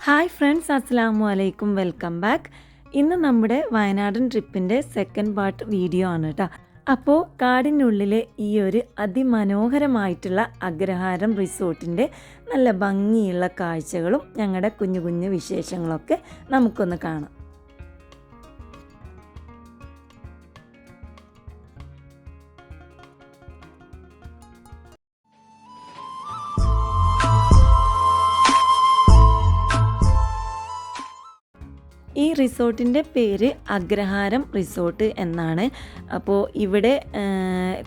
Hi friends, അസ്സലാമു അലൈക്കും. Welcome back. ഇന്ന് നമ്മുടെ വയനാടൻ ട്രിപ്പിൻ്റെ സെക്കൻഡ് പാർട്ട് വീഡിയോ ആണ് കേട്ടോ. അപ്പോൾ കാടിനുള്ളിലെ ഈ ഒരു അതിമനോഹരമായിട്ടുള്ള അഗ്രഹാരം റിസോർട്ടിൻ്റെ നല്ല ഭംഗിയുള്ള കാഴ്ചകളും ഞങ്ങളുടെ കുഞ്ഞു കുഞ്ഞു വിശേഷങ്ങളൊക്കെ നമുക്കൊന്ന് കാണാം. ഈ റിസോർട്ടിൻ്റെ പേര് അഗ്രഹാരം റിസോർട്ട് എന്നാണ്. അപ്പോൾ ഇവിടെ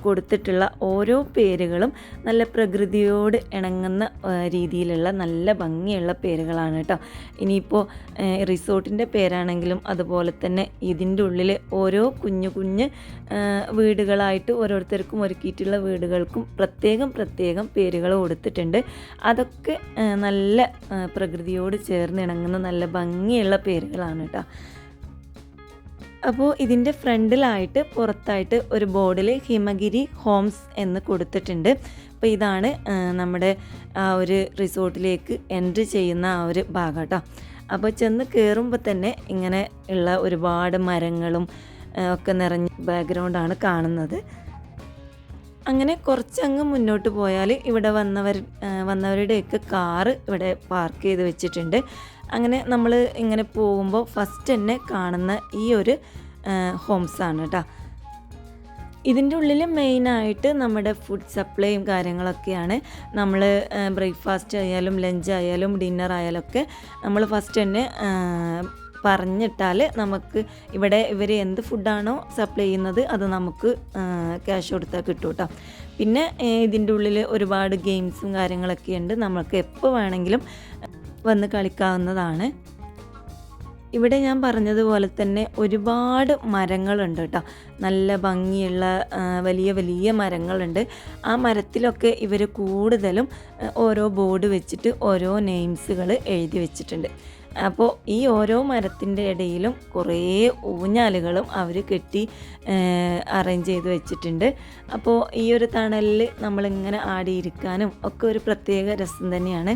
കൊടുത്തിട്ടുള്ള ഓരോ പേരുകളും നല്ല പ്രകൃതിയോട് ഇണങ്ങുന്ന രീതിയിലുള്ള നല്ല ഭംഗിയുള്ള പേരുകളാണ് കേട്ടോ. ഇനിയിപ്പോൾ റിസോർട്ടിൻ്റെ പേരാണെങ്കിലും അതുപോലെ തന്നെ ഇതിൻ്റെ ഉള്ളിൽ ഓരോ കുഞ്ഞു കുഞ്ഞ് വീടുകളായിട്ട് ഓരോരുത്തർക്കും ഒരുക്കിയിട്ടുള്ള വീടുകൾക്കും പ്രത്യേകം പേരുകൾ കൊടുത്തിട്ടുണ്ട്. അതൊക്കെ നല്ല പ്രകൃതിയോട് ചേർന്ന് ഇണങ്ങുന്ന നല്ല ഭംഗിയുള്ള പേരുകളാണ് കേട്ടോ. അപ്പോൾ ഇതിൻ്റെ ഫ്രണ്ടിലായിട്ട് പുറത്തായിട്ട് ഒരു ബോർഡിൽ ഹിമഗിരി ഹോംസ് എന്ന് കൊടുത്തിട്ടുണ്ട്. അപ്പോൾ ഇതാണ് നമ്മുടെ ആ ഒരു റിസോർട്ടിലേക്ക് എൻട്രി ചെയ്യുന്ന ആ ഒരു ഭാഗം കേട്ടോ. അപ്പോൾ ചെന്ന് കയറുമ്പോൾ തന്നെ ഇങ്ങനെ ഉള്ള ഒരുപാട് മരങ്ങളും ഒക്കെ നിറഞ്ഞ ബാക്ക്ഗ്രൗണ്ടാണ് കാണുന്നത്. അങ്ങനെ കുറച്ചങ്ങ് മുന്നോട്ട് പോയാൽ ഇവിടെ വന്നവരുടെയൊക്കെ കാറ് ഇവിടെ പാർക്ക് ചെയ്ത് വെച്ചിട്ടുണ്ട്. അങ്ങനെ നമ്മൾ ഇങ്ങനെ പോകുമ്പോൾ ഫസ്റ്റ് തന്നെ കാണുന്ന ഈ ഒരു ഹോംസാണ് കേട്ടോ. ഇതിൻ്റെ ഉള്ളിൽ മെയിനായിട്ട് നമ്മുടെ ഫുഡ് സപ്ലൈയും കാര്യങ്ങളൊക്കെയാണ്. നമ്മൾ ബ്രേക്ക്ഫാസ്റ്റ് ആയാലും ലഞ്ച് ആയാലും ഡിന്നർ ആയാലും ഒക്കെ നമ്മൾ ഫസ്റ്റ് തന്നെ പറഞ്ഞിട്ടാൽ നമുക്ക് ഇവിടെ ഇവർ എന്ത് ഫുഡാണോ സപ്ലൈ ചെയ്യുന്നത് അത് നമുക്ക് ക്യാഷ് കൊടുത്താൽ കിട്ടും കേട്ടോ. പിന്നെ ഇതിൻ്റെ ഉള്ളിൽ ഒരുപാട് ഗെയിംസും കാര്യങ്ങളൊക്കെ ഉണ്ട്. നമുക്ക് എപ്പോൾ വേണമെങ്കിലും വന്ന് കളിക്കാവുന്നതാണ്. ഇവിടെ ഞാൻ പറഞ്ഞതുപോലെ തന്നെ ഒരുപാട് മരങ്ങളുണ്ട് കേട്ടോ. നല്ല ഭംഗിയുള്ള വലിയ മരങ്ങളുണ്ട്. ആ മരത്തിലൊക്കെ ഇവർ കൂടുതലും ഓരോ ബോർഡ് വെച്ചിട്ട് ഓരോ നെയിംസുകൾ എഴുതി വെച്ചിട്ടുണ്ട്. അപ്പോൾ ഈ ഓരോ മരത്തിൻ്റെ ഇടയിലും കുറേ ഊഞ്ഞാലുകളും അവർ കെട്ടി അറേഞ്ച് ചെയ്ത് വെച്ചിട്ടുണ്ട്. അപ്പോൾ ഈ ഒരു തണലിൽ നമ്മളിങ്ങനെ ആടിയിരിക്കാനും ഒക്കെ ഒരു പ്രത്യേക രസം തന്നെയാണ്.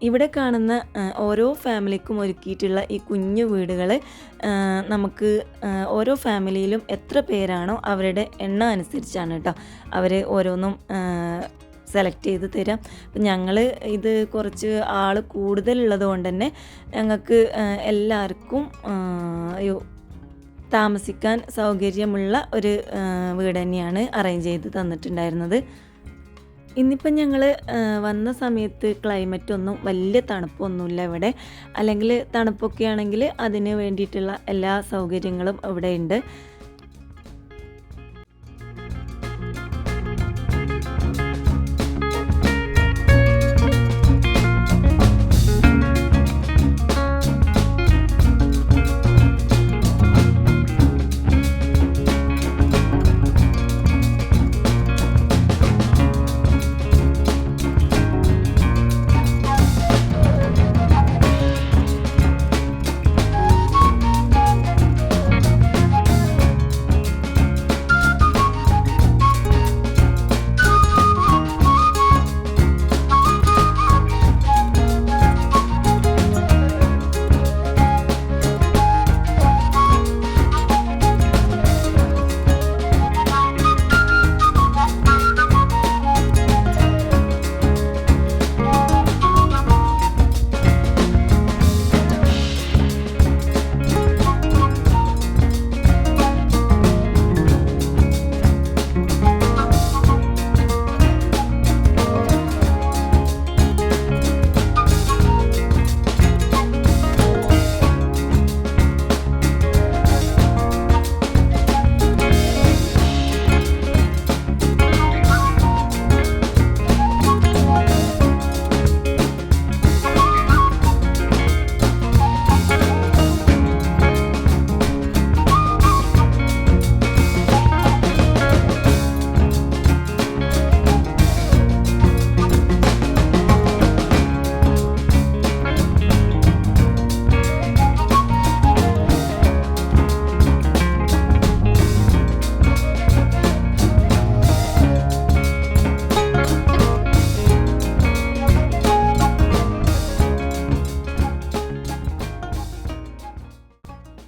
ഇവിടെ കാണുന്ന ഓരോ ഫാമിലിക്കും ഒരുക്കിയിട്ടുള്ള ഈ കുഞ്ഞു വീടുകൾ നമുക്ക് ഓരോ ഫാമിലിയിലും എത്ര പേരാണോ അവരുടെ എണ്ണം അനുസരിച്ചാണ് കേട്ടോ അവർ ഓരോന്നും സെലക്ട് ചെയ്ത് തരാം. അപ്പം ഞങ്ങൾ ഇത് കുറച്ച് ആൾ കൂടുതലുള്ളത് കൊണ്ട് തന്നെ ഞങ്ങൾക്ക് എല്ലാവർക്കും താമസിക്കാൻ സൗകര്യമുള്ള ഒരു വീട് തന്നെയാണ് അറേഞ്ച് ചെയ്ത് തന്നിട്ടുണ്ടായിരുന്നത്. ഇന്നിപ്പം ഞങ്ങൾ വന്ന സമയത്ത് ക്ലൈമറ്റൊന്നും വലിയ തണുപ്പൊന്നുമില്ല ഇവിടെ. അല്ലെങ്കിൽ തണുപ്പൊക്കെ ആണെങ്കിൽ അതിന് വേണ്ടിയിട്ടുള്ള എല്ലാ സൗകര്യങ്ങളും ഇവിടെ ഉണ്ട്.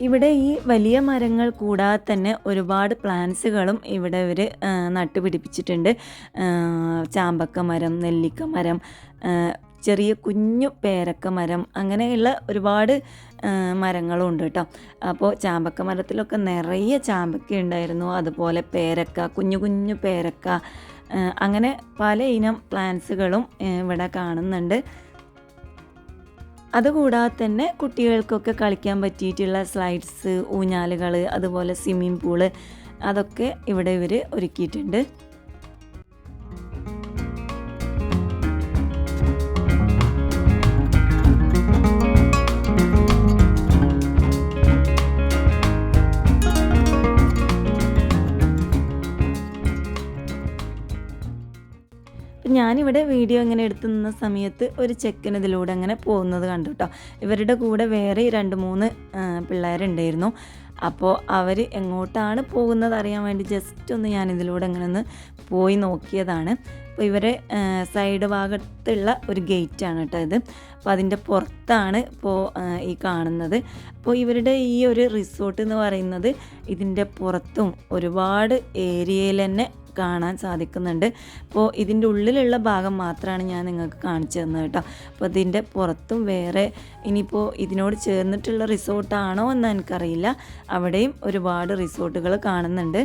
ഇവിടെ ഈ വലിയ മരങ്ങൾ കൂടാതെ തന്നെ ഒരുപാട് പ്ലാന്റ്സുകളും ഇവിടെ ഇവർ നട്ടുപിടിപ്പിച്ചിട്ടുണ്ട്. ചാമ്പക്ക മരം, നെല്ലിക്ക മരം, ചെറിയ കുഞ്ഞു പേരക്ക മരം, അങ്ങനെയുള്ള ഒരുപാട് മരങ്ങളും ഉണ്ട് കേട്ടോ. അപ്പോൾ ചാമ്പക്ക മരത്തിലൊക്കെ നിറയെ ചാമ്പക്ക ഉണ്ടായിരുന്നു. അതുപോലെ പേരക്ക, കുഞ്ഞു കുഞ്ഞു പേരക്ക, അങ്ങനെ പല ഇനം പ്ലാന്റ്സുകളും ഇവിടെ കാണുന്നുണ്ട്. അതുകൂടാതെ തന്നെ കുട്ടികൾക്കൊക്കെ കളിക്കാൻ പറ്റിയിട്ടുള്ള സ്ലൈഡ്സ്, ഊഞ്ഞാലുകൾ, അതുപോലെ സ്വിമ്മിംഗ് പൂള്, അതൊക്കെ ഇവിടെ ഇവർ ഒരുക്കിയിട്ടുണ്ട്. ഞാനിവിടെ വീഡിയോ ഇങ്ങനെ എടുത്തു നിന്ന സമയത്ത് ഒരു ചെക്കൻ ഇതിലൂടെ അങ്ങനെ പോകുന്നത് കണ്ടു കേട്ടോ. ഇവരുടെ കൂടെ വേറെ 2-3 പിള്ളേരുണ്ടായിരുന്നു. അപ്പോൾ അവർ എങ്ങോട്ടാണ് പോകുന്നത് അറിയാൻ വേണ്ടി ജസ്റ്റ് ഒന്ന് ഞാനിതിലൂടെ അങ്ങനെ ഒന്ന് പോയി നോക്കിയതാണ്. അപ്പോൾ ഇവരെ സൈഡ് ഭാഗത്തുള്ള ഒരു ഗേറ്റാണ് കേട്ടോ ഇത്. അപ്പോൾ അതിൻ്റെ പുറത്താണ് ഇപ്പോൾ ഈ കാണുന്നത്. അപ്പോൾ ഇവരുടെ ഈ ഒരു റിസോർട്ട് എന്ന് പറയുന്നത് ഇതിൻ്റെ പുറത്തും ഒരുപാട് ഏരിയയിൽ തന്നെ കാണാൻ സാധിക്കുന്നുണ്ട്. അപ്പോൾ ഇതിൻ്റെ ഉള്ളിലുള്ള ഭാഗം മാത്രമാണ് ഞാൻ നിങ്ങൾക്ക് കാണിച്ചു തന്നത് കേട്ടോ. അപ്പോൾ ഇതിൻ്റെ പുറത്തും വേറെ ഇനിയിപ്പോൾ ഇതിനോട് ചേർന്നിട്ടുള്ള റിസോർട്ടാണോ എന്ന് എനിക്കറിയില്ല. അവിടെയും ഒരുപാട് റിസോർട്ടുകൾ കാണുന്നുണ്ട്.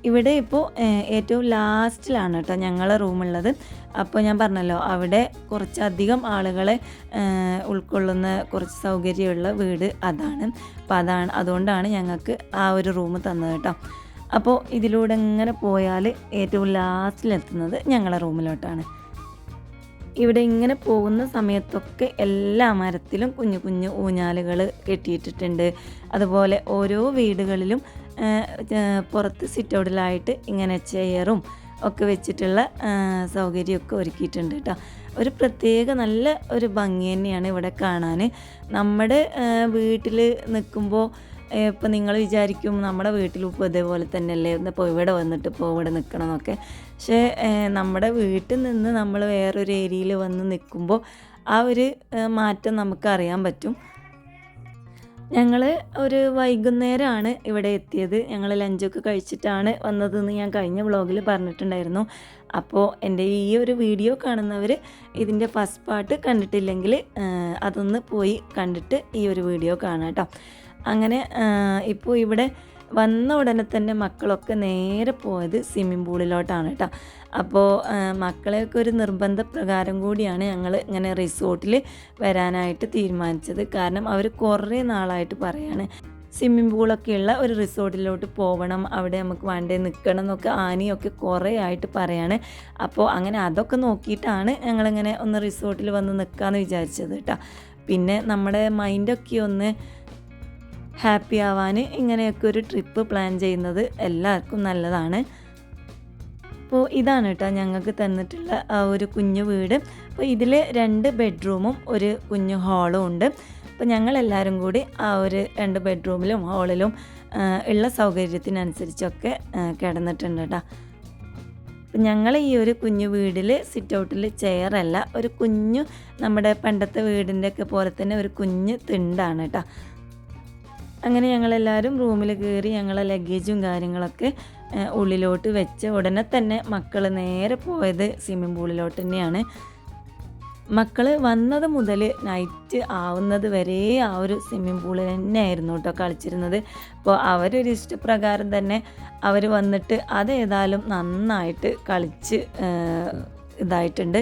ഇവിടെ ഇപ്പോൾ ഏറ്റവും ലാസ്റ്റിലാണ് കേട്ടോ ഞങ്ങളെ റൂമുള്ളത്. അപ്പോൾ ഞാൻ പറഞ്ഞല്ലോ അവിടെ കുറച്ചധികം ആളുകളെ ഉൾക്കൊള്ളുന്ന കുറച്ച് സൗകര്യമുള്ള വീട് അതാണ്. അപ്പോൾ അതുകൊണ്ടാണ് ഞങ്ങൾക്ക് ആ ഒരു റൂം തന്നത് കേട്ടോ. അപ്പോൾ ഇതിലൂടെ ഇങ്ങനെ പോയാൽ ഏറ്റവും ലാസ്റ്റിലെത്തുന്നത് ഞങ്ങളെ റൂമിലോട്ടാണ്. ഇവിടെ ഇങ്ങനെ പോകുന്ന സമയത്തൊക്കെ എല്ലാ മരത്തിലും കുഞ്ഞു കുഞ്ഞു ഊഞ്ഞാലുകൾ കെട്ടിയിട്ടിട്ടുണ്ട്. അതുപോലെ ഓരോ വീടുകളിലും പുറത്ത് സിറ്റൗട്ടിലായിട്ട് ഇങ്ങനെ ചെയറും ഒക്കെ വെച്ചിട്ടുള്ള സൗകര്യമൊക്കെ ഒരുക്കിയിട്ടുണ്ട് കേട്ടോ. ഒരു പ്രത്യേക നല്ല ഒരു ഭംഗി തന്നെയാണ് ഇവിടെ കാണാൻ. നമ്മുടെ വീട്ടിൽ നിൽക്കുമ്പോൾ ഇപ്പോൾ നിങ്ങൾ വിചാരിക്കും നമ്മുടെ വീട്ടിലും ഇപ്പോൾ ഇതേപോലെ തന്നെയല്ലേ, ഇപ്പോൾ ഇവിടെ വന്നിട്ട് ഇപ്പോൾ ഇവിടെ നിൽക്കണം എന്നൊക്കെ. പക്ഷേ നമ്മുടെ വീട്ടിൽ നിന്ന് നമ്മൾ വേറൊരു ഏരിയയിൽ വന്ന് നിൽക്കുമ്പോൾ ആ ഒരു മാറ്റം നമുക്ക് അറിയാൻ പറ്റും. ഞങ്ങൾ ഒരു വൈകുന്നേരമാണ് ഇവിടെ എത്തിയത്. ഞങ്ങൾ ലഞ്ചൊക്കെ കഴിച്ചിട്ടാണ് വന്നതെന്ന് ഞാൻ കഴിഞ്ഞ വ്ളോഗിൽ പറഞ്ഞിട്ടുണ്ടായിരുന്നു. അപ്പോൾ എൻ്റെ ഈ ഒരു വീഡിയോ കാണുന്നവർ ഇതിൻ്റെ ഫസ്റ്റ് പാർട്ട് കണ്ടിട്ടില്ലെങ്കിൽ അതൊന്ന് പോയി കണ്ടിട്ട് ഈ ഒരു വീഡിയോ കാണാം കേട്ടോ. അങ്ങനെ ഇപ്പോൾ ഇവിടെ വന്ന ഉടനെ തന്നെ മക്കളൊക്കെ നേരെ പോയത് സ്വിമ്മിംഗ് പൂളിലോട്ടാണ് കേട്ടോ. അപ്പോൾ മക്കളെയൊക്കെ ഒരു നിർബന്ധപ്രകാരം കൂടിയാണ് ഞങ്ങൾ ഇങ്ങനെ റിസോർട്ടിൽ വരാനായിട്ട് തീരുമാനിച്ചത്. കാരണം അവർ കുറേ നാളായിട്ട് പറയാണ് സ്വിമ്മിംഗ് പൂളൊക്കെയുള്ള ഒരു റിസോർട്ടിലോട്ട് പോകണം, അവിടെ നമുക്ക് വണ്ടേ നിൽക്കണം എന്നൊക്കെ ആനിയൊക്കെ കുറേ ആയിട്ട് പറയാണ്. അപ്പോൾ അങ്ങനെ അതൊക്കെ നോക്കിയിട്ടാണ് ഞങ്ങളിങ്ങനെ ഒന്ന് റിസോർട്ടിൽ വന്ന് നിൽക്കാമെന്ന് വിചാരിച്ചത് കേട്ടോ. പിന്നെ നമ്മുടെ മൈൻഡൊക്കെ ഒന്ന് ഹാപ്പി ആവാൻ ഇങ്ങനെയൊക്കെ ഒരു ട്രിപ്പ് പ്ലാൻ ചെയ്യുന്നത് എല്ലാവർക്കും നല്ലതാണ്. അപ്പോൾ ഇതാണ് കേട്ടോ ഞങ്ങൾക്ക് തന്നിട്ടുള്ള ആ ഒരു കുഞ്ഞു വീട്. അപ്പോൾ ഇതിൽ 2 ബെഡ്റൂമും ഒരു കുഞ്ഞു ഹാളും ഉണ്ട്. അപ്പോൾ ഞങ്ങളെല്ലാവരും കൂടി ആ ഒരു 2 ബെഡ്റൂമിലും ഹാളിലും ഉള്ള സൗകര്യത്തിനനുസരിച്ചൊക്കെ കിടന്നിട്ടുണ്ട് കേട്ടോ. അപ്പം ഞങ്ങൾ ഈ ഒരു കുഞ്ഞു വീട്ടിൽ സിറ്റ് ഔട്ടിൽ ചെയറല്ല, ഒരു കുഞ്ഞു നമ്മുടെ പണ്ടത്തെ വീടിൻ്റെ ഒക്കെ പോലെ തന്നെ ഒരു കുഞ്ഞു തിണ്ടാണ് കേട്ടോ. അങ്ങനെ ഞങ്ങളെല്ലാവരും റൂമിൽ കയറി ഞങ്ങളെ ലഗേജും കാര്യങ്ങളൊക്കെ ഉള്ളിലോട്ട് വെച്ച് ഉടനെ തന്നെ മക്കൾ നേരെ പോയത് സ്വിമ്മിംഗ് പൂളിലോട്ട് തന്നെയാണ്. മക്കൾ വന്നത് മുതൽ നൈറ്റ് ആവുന്നത് വരെ ആ ഒരു സ്വിമ്മിംഗ് പൂളിൽ തന്നെയായിരുന്നു കേട്ടോ കളിച്ചിരുന്നത്. അപ്പോൾ അവരൊരു ഇഷ്ടപ്രകാരം തന്നെ അവർ വന്നിട്ട് അതേതായാലും നന്നായിട്ട് കളിച്ച് ഇതായിട്ടുണ്ട്.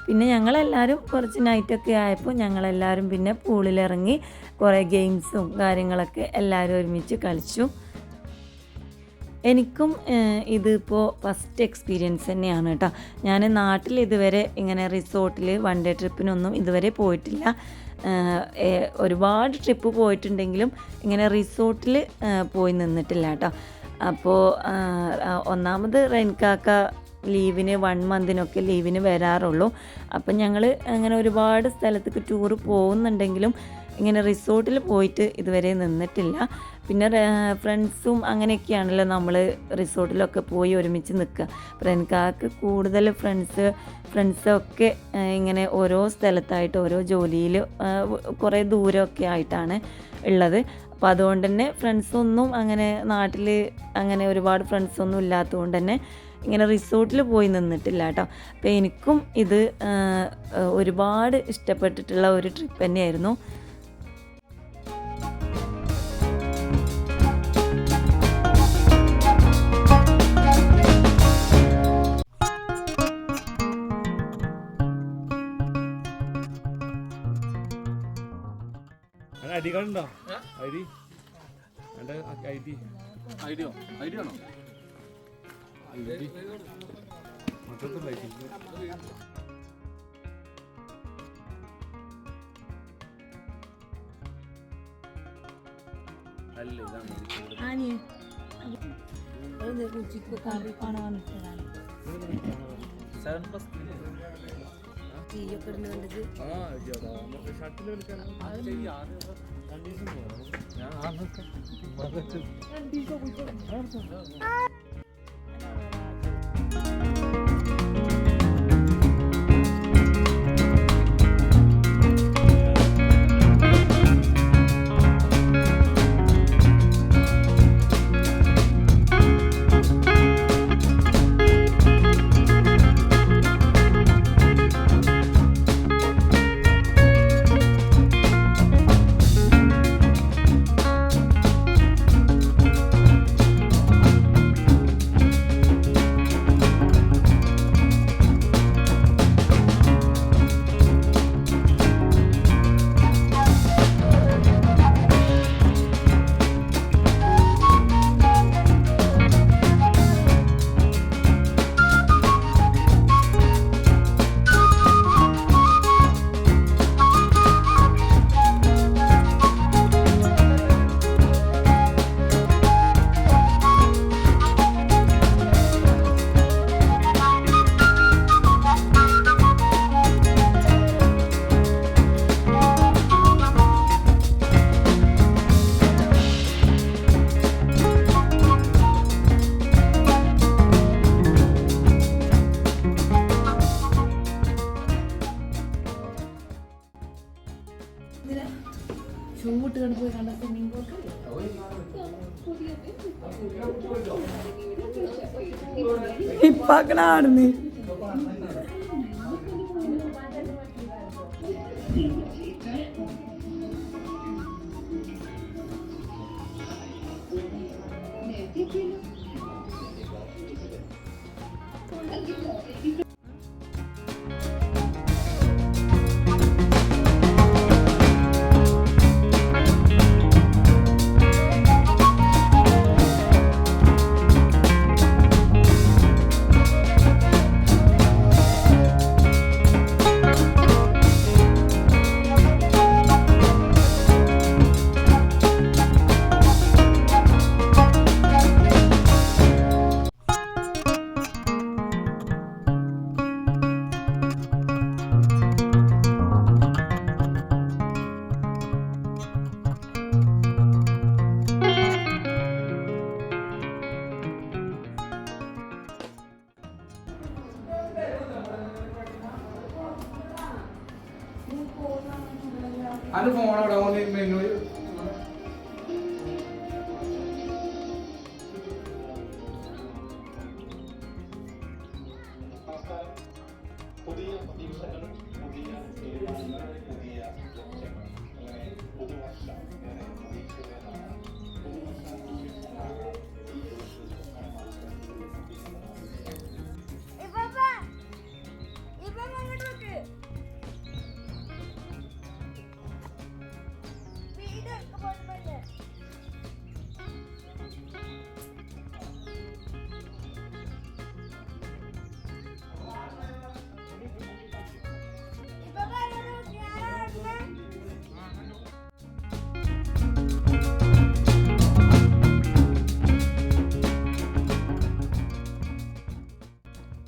പിന്നെ ഞങ്ങളെല്ലാവരും കുറച്ച് നൈറ്റൊക്കെ ആയപ്പോൾ ഞങ്ങളെല്ലാവരും പിന്നെ പൂളിലിറങ്ങി കുറേ ഗെയിംസും കാര്യങ്ങളൊക്കെ എല്ലാവരും ഒരുമിച്ച് കളിച്ചു. എനിക്കും ഇതിപ്പോൾ ഫസ്റ്റ് എക്സ്പീരിയൻസ് തന്നെയാണ് കേട്ടോ. ഞാൻ നാട്ടിൽ ഇതുവരെ ഇങ്ങനെ റിസോർട്ടിൽ വൺ ഡേ ട്രിപ്പിനൊന്നും ഇതുവരെ പോയിട്ടില്ല. ഒരുപാട് ട്രിപ്പ് പോയിട്ടുണ്ടെങ്കിലും ഇങ്ങനെ റിസോർട്ടിൽ പോയി നിന്നിട്ടില്ല കേട്ടോ. അപ്പോൾ ഒന്നാമത് റെൻകാക്ക ലീവിന് 1 മന്തിനൊക്കെ ലീവിന് വരാറുള്ളൂ. അപ്പം ഞങ്ങൾ അങ്ങനെ ഒരുപാട് സ്ഥലത്തേക്ക് ടൂറ് പോകുന്നുണ്ടെങ്കിലും ഇങ്ങനെ റിസോർട്ടിൽ പോയിട്ട് ഇതുവരെ നിന്നിട്ടില്ല. പിന്നെ ഫ്രണ്ട്സും അങ്ങനെയൊക്കെയാണല്ലോ നമ്മൾ റിസോർട്ടിലൊക്കെ പോയി ഒരുമിച്ച് നിൽക്കുക. റെൻകാക്ക് കൂടുതൽ ഫ്രണ്ട്സൊക്കെ ഇങ്ങനെ ഓരോ സ്ഥലത്തായിട്ട് ഓരോ ജോലിയിൽ കുറേ ദൂരമൊക്കെ ആയിട്ടാണ് ഉള്ളത്. അപ്പോൾ അതുകൊണ്ട് തന്നെ ഫ്രണ്ട്സൊന്നും അങ്ങനെ നാട്ടിൽ അങ്ങനെ ഒരുപാട് ഫ്രണ്ട്സൊന്നും ഇല്ലാത്തതുകൊണ്ട് തന്നെ ഇങ്ങനെ റിസോർട്ടിൽ പോയി നിന്നിട്ടില്ല കേട്ടോ. അപ്പോൾ എനിക്കും ഇത് ഒരുപാട് ഇഷ്ടപ്പെട്ടിട്ടുള്ള ഒരു ട്രിപ്പ് തന്നെയായിരുന്നു. ഐഡിയോ ആണോ ഇപ്പാക്കണാടുന്ന് അത് ഫോൺ അവിടെ മെനു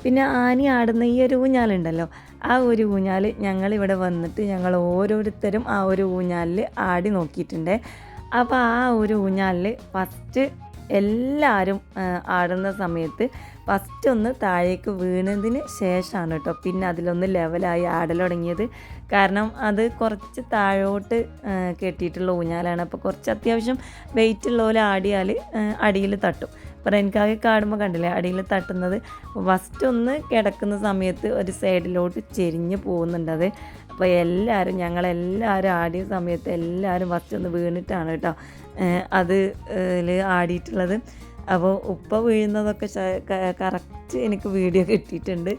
പിന്നെ ആനി ആടുന്ന ഈ ഒരു ഊഞ്ഞാലുണ്ടല്ലോ, ആ ഒരു ഊഞ്ഞാൽ ഞങ്ങളിവിടെ വന്നിട്ട് ഞങ്ങൾ ഓരോരുത്തരും ആ ഒരു ഊഞ്ഞാലിൽ ആടി നോക്കിയിട്ടുണ്ട്. അപ്പോൾ ആ ഒരു ഊഞ്ഞാലിൽ ഫസ്റ്റ് എല്ലാവരും ആടുന്ന സമയത്ത് ഫസ്റ്റ് ഒന്ന് താഴേക്ക് വീണതിന് ശേഷമാണ് കേട്ടോ പിന്നെ അതിലൊന്ന് ലെവലായി ആടൽ തുടങ്ങിയത്. കാരണം അത് കുറച്ച് താഴോട്ട് കെട്ടിയിട്ടുള്ള ഊഞ്ഞാലാണ്. അപ്പോൾ കുറച്ച് അത്യാവശ്യം വെയിറ്റ് ഉള്ള പോലെ ആടിയാൽ അടിയിൽ തട്ടും. അപ്പോൾ എനിക്കാകെ കാണുമ്പോൾ കണ്ടില്ലേ അടിയിൽ തട്ടുന്നത്. ഫസ്റ്റ് ഒന്ന് കിടക്കുന്ന സമയത്ത് ഒരു സൈഡിലോട്ട് ചെരിഞ്ഞ് പോകുന്നുണ്ടത്. അപ്പോൾ എല്ലാവരും ഞങ്ങളെല്ലാവരും ആടിയ സമയത്ത് എല്ലാവരും ഫസ്റ്റ് ഒന്ന് വീണിട്ടാണ് കേട്ടോ അത് ആടിയിട്ടുള്ളത്. അപ്പോൾ ഉപ്പ വീഴുന്നതൊക്കെ കറക്റ്റ് എനിക്ക് വീഡിയോ കിട്ടിയിട്ടുണ്ട്.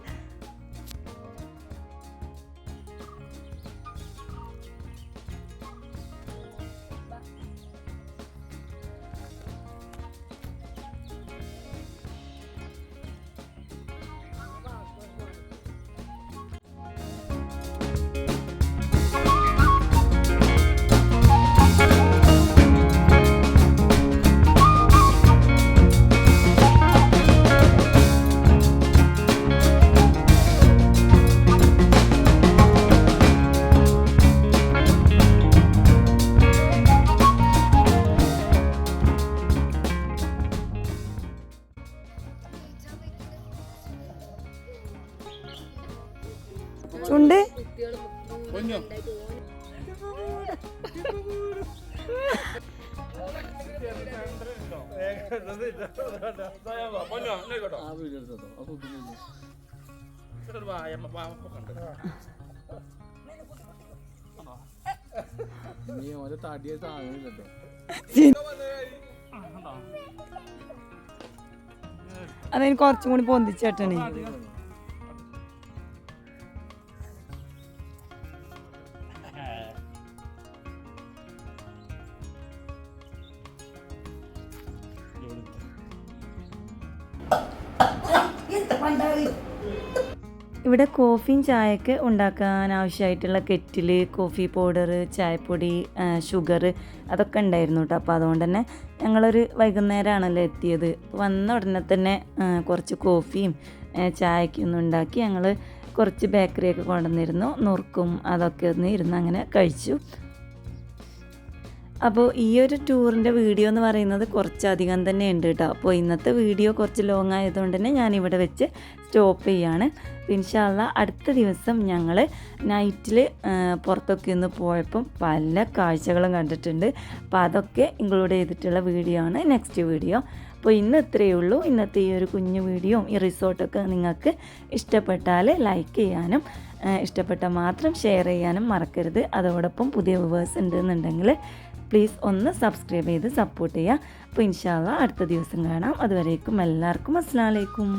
ചുണ്ട് അതെനിക്ക് കുറച്ചും കൂടി പൊന്തിച്ചേട്ടണേ. ഇവിടെ കോഫിയും ചായയൊക്കെ ഉണ്ടാക്കാൻ ആവശ്യമായിട്ടുള്ള കെറ്റിൽ, കോഫി പൗഡർ, ചായപ്പൊടി, ഷുഗർ അതൊക്കെ ഉണ്ടായിരുന്നു കേട്ടോ. അപ്പോൾ അതുകൊണ്ട് തന്നെ ഞങ്ങളൊരു വൈകുന്നേരമാണല്ലോ എത്തിയത്. വന്ന ഉടനെ തന്നെ കുറച്ച് കോഫിയും ചായക്കൊന്നും ഉണ്ടാക്കി ഞങ്ങൾ കുറച്ച് ബേക്കറിയൊക്കെ കൊണ്ടുവന്നിരുന്നു. നുറുക്കും അതൊക്കെ ഒന്ന് ഇരുന്ന് അങ്ങനെ കഴിച്ചു. അപ്പോൾ ഈ ഒരു ടൂറിൻ്റെ വീഡിയോ എന്ന് പറയുന്നത് കുറച്ചധികം തന്നെ ഉണ്ട് കേട്ടോ. അപ്പോൾ ഇന്നത്തെ വീഡിയോ കുറച്ച് ലോങ് ആയതുകൊണ്ട് തന്നെ ഞാനിവിടെ വെച്ച് സ്റ്റോപ്പ് ചെയ്യാണ്. ഇൻഷാ അല്ലാഹ് അടുത്ത ദിവസം ഞങ്ങൾ നൈറ്റിൽ പുറത്തൊക്കെ ഒന്ന് പോയപ്പം പല കാഴ്ചകളും കണ്ടിട്ടുണ്ട്. അപ്പോൾ അതൊക്കെ ഇൻക്ലൂഡ് ചെയ്തിട്ടുള്ള വീഡിയോ ആണ് നെക്സ്റ്റ് വീഡിയോ. അപ്പോൾ ഇന്ന് ഇത്രയേ ഉള്ളൂ. ഇന്നത്തെ ഈ ഒരു കുഞ്ഞു വീഡിയോയും ഈ റിസോർട്ടൊക്കെ നിങ്ങൾക്ക് ഇഷ്ടപ്പെട്ടാൽ ലൈക്ക് ചെയ്യാനും ഇഷ്ടപ്പെട്ടാൽ മാത്രം ഷെയർ ചെയ്യാനും മറക്കരുത്. അതോടൊപ്പം പുതിയ വ്യൂവേഴ്സ് ഉണ്ടെന്നുണ്ടെങ്കിൽ പ്ലീസ് ഒന്ന് സബ്സ്ക്രൈബ് ചെയ്ത് സപ്പോർട്ട് ചെയ്യുക. അപ്പോൾ ഇൻഷാ അല്ലാഹ് അടുത്ത ദിവസം കാണാം. അതുവരേക്കും എല്ലാവർക്കും അസ്സലാമു അലൈക്കും.